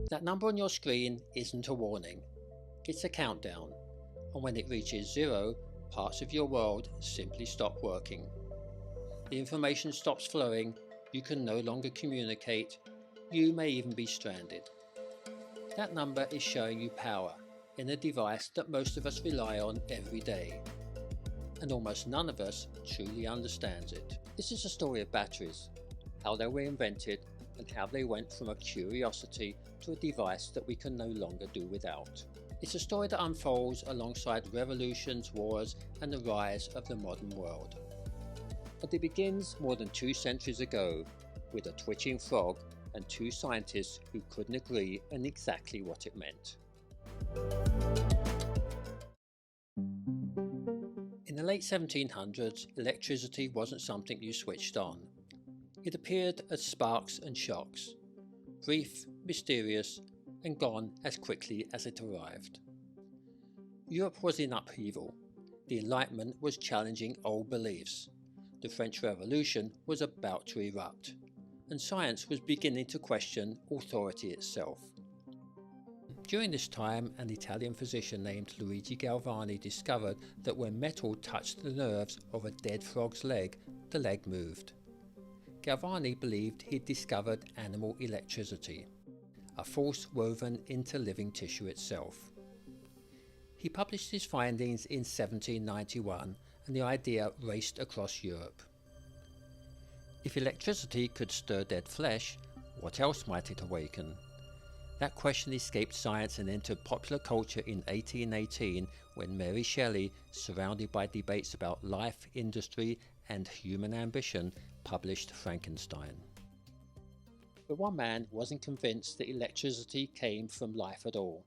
That number on your screen isn't a warning, it's a countdown, and when it reaches 0, parts of your world simply stop working. The information stops flowing, you can no longer communicate, you may even be stranded. That number is showing you power in a device that most of us rely on every day, and almost none of us truly understands it. This is a story of batteries, how they were invented, and how they went from a curiosity to a device that we can no longer do without. It's a story that unfolds alongside revolutions, wars, and the rise of the modern world. But it begins more than 2 centuries ago with a twitching frog and 2 scientists who couldn't agree on exactly what it meant. In the late 1700s, electricity wasn't something you switched on. It appeared as sparks and shocks, brief, mysterious, and gone as quickly as it arrived. Europe was in upheaval. The Enlightenment was challenging old beliefs. The French Revolution was about to erupt, and science was beginning to question authority itself. During this time, an Italian physician named Luigi Galvani discovered that when metal touched the nerves of a dead frog's leg, the leg moved. Galvani believed he'd discovered animal electricity, a force woven into living tissue itself. He published his findings in 1791, and the idea raced across Europe. If electricity could stir dead flesh, what else might it awaken? That question escaped science and entered popular culture in 1818 when Mary Shelley, surrounded by debates about life, industry, and human ambition, published Frankenstein. But one man wasn't convinced that electricity came from life at all,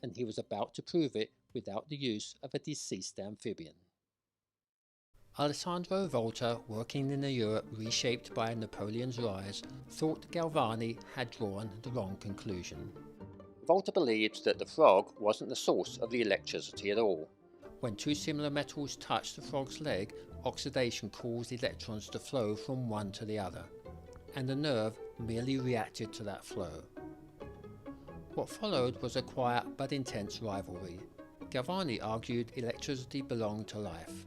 and he was about to prove it without the use of a deceased amphibian. Alessandro Volta, working in a Europe reshaped by Napoleon's rise, thought Galvani had drawn the wrong conclusion. Volta believed that the frog wasn't the source of the electricity at all. When 2 similar metals touched the frog's leg, oxidation caused electrons to flow from one to the other, and the nerve merely reacted to that flow. What followed was a quiet but intense rivalry. Galvani argued electricity belonged to life.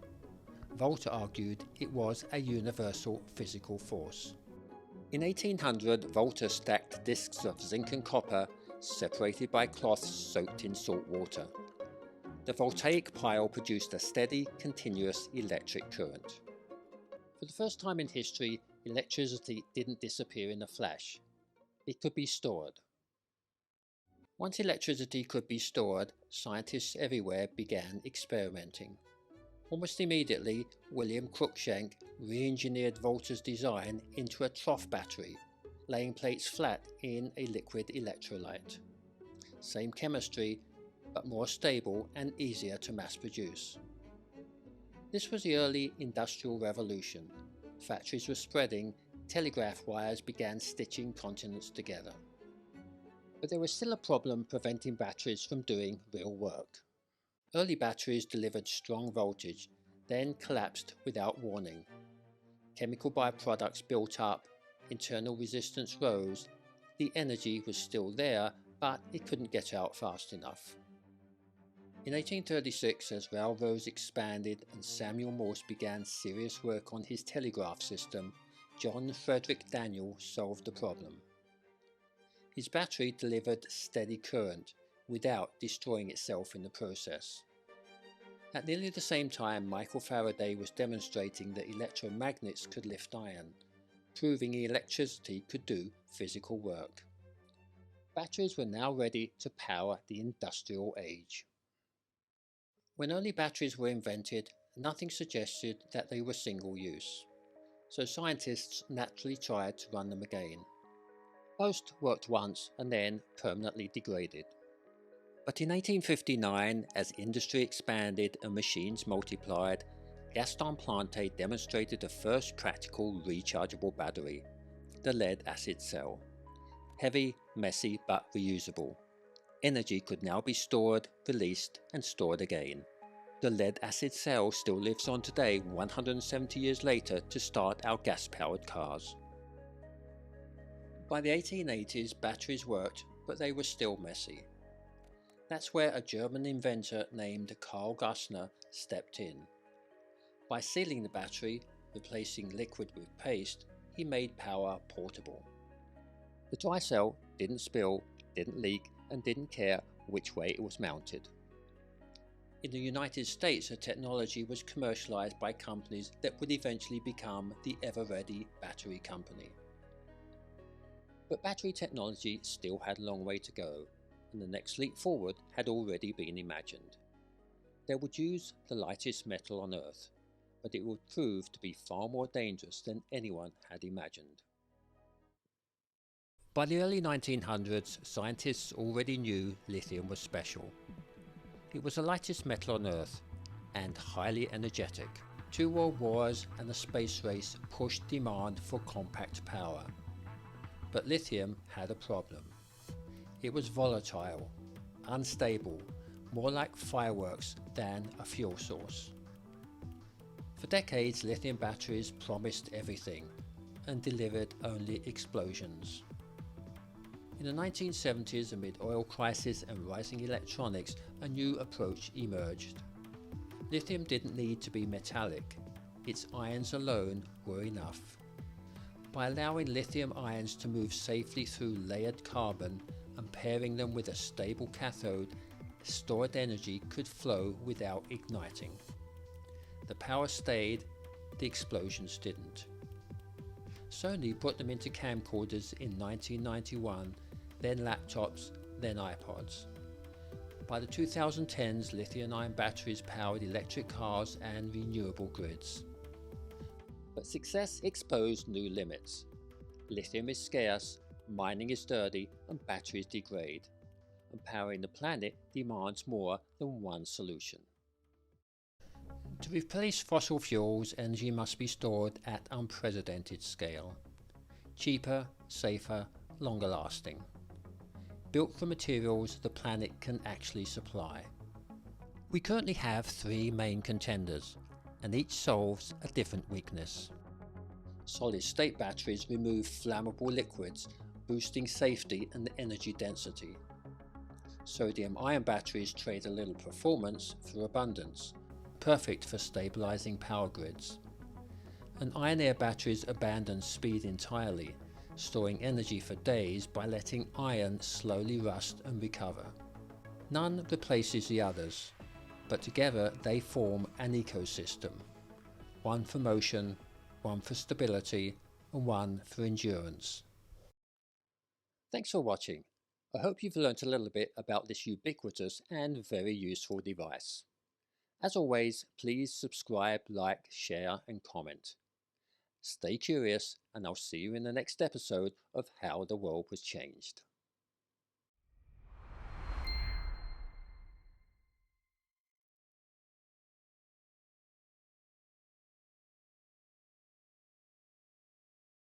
Volta argued it was a universal physical force. In 1800, Volta stacked discs of zinc and copper separated by cloths soaked in salt water. The voltaic pile produced a steady, continuous electric current. For the first time in history, electricity didn't disappear in a flash. It could be stored. Once electricity could be stored, scientists everywhere began experimenting. Almost immediately, William Cruikshank re-engineered Volta's design into a trough battery, laying plates flat in a liquid electrolyte. Same chemistry, but more stable and easier to mass produce. This was the early industrial revolution. Factories were spreading, telegraph wires began stitching continents together. But there was still a problem preventing batteries from doing real work. Early batteries delivered strong voltage, then collapsed without warning. Chemical byproducts built up, internal resistance rose, the energy was still there, but it couldn't get out fast enough. In 1836, as railroads expanded and Samuel Morse began serious work on his telegraph system, John Frederick Daniel solved the problem. His battery delivered steady current, without destroying itself in the process. At nearly the same time, Michael Faraday was demonstrating that electromagnets could lift iron, proving electricity could do physical work. Batteries were now ready to power the industrial age. When early batteries were invented, nothing suggested that they were single-use, so scientists naturally tried to run them again. Most worked once and then permanently degraded. But in 1859, as industry expanded and machines multiplied, Gaston Plante demonstrated the first practical rechargeable battery, the lead-acid cell. Heavy, messy, but reusable. Energy could now be stored, released, and stored again. The lead-acid cell still lives on today, 170 years later, to start our gas-powered cars. By the 1880s, batteries worked, but they were still messy. That's where a German inventor named Carl Gaussner stepped in. By sealing the battery, replacing liquid with paste, he made power portable. The dry cell didn't spill, didn't leak, and didn't care which way it was mounted. In the United States, the technology was commercialized by companies that would eventually become the ever-ready battery company. But battery technology still had a long way to go, and the next leap forward had already been imagined. They would use the lightest metal on Earth, but it would prove to be far more dangerous than anyone had imagined. By the early 1900s, scientists already knew lithium was special. It was the lightest metal on Earth and highly energetic. 2 world wars and the space race pushed demand for compact power. But lithium had a problem. It was volatile, unstable, more like fireworks than a fuel source. For decades, lithium batteries promised everything and delivered only explosions. In the 1970s, amid oil crisis and rising electronics, a new approach emerged. Lithium didn't need to be metallic. Its ions alone were enough. By allowing lithium ions to move safely through layered carbon and pairing them with a stable cathode, stored energy could flow without igniting. The power stayed, the explosions didn't. Sony put them into camcorders in 1991, then laptops, then iPods. By the 2010s, lithium-ion batteries powered electric cars and renewable grids. But success exposed new limits. Lithium is scarce, mining is dirty, and batteries degrade. And powering the planet demands more than one solution. To replace fossil fuels, energy must be stored at unprecedented scale. Cheaper, safer, longer lasting. Built from materials the planet can actually supply. We currently have 3 main contenders, and each solves a different weakness. Solid-state batteries remove flammable liquids, boosting safety and energy density. Sodium-ion batteries trade a little performance for abundance, perfect for stabilizing power grids. And iron-air batteries abandon speed entirely, storing energy for days by letting iron slowly rust and recover. None replaces the others, but together they form an ecosystem. One for motion, one for stability, and one for endurance. Thanks for watching. I hope you've learnt a little bit about this ubiquitous and very useful device. As always, please subscribe, like, share, and comment. Stay curious, and I'll see you in the next episode of How the World Was Changed.